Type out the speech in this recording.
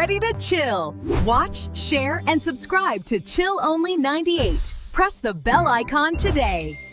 ready to chill. Watch, share, and subscribe to Chill Only 98. Press the bell icon today.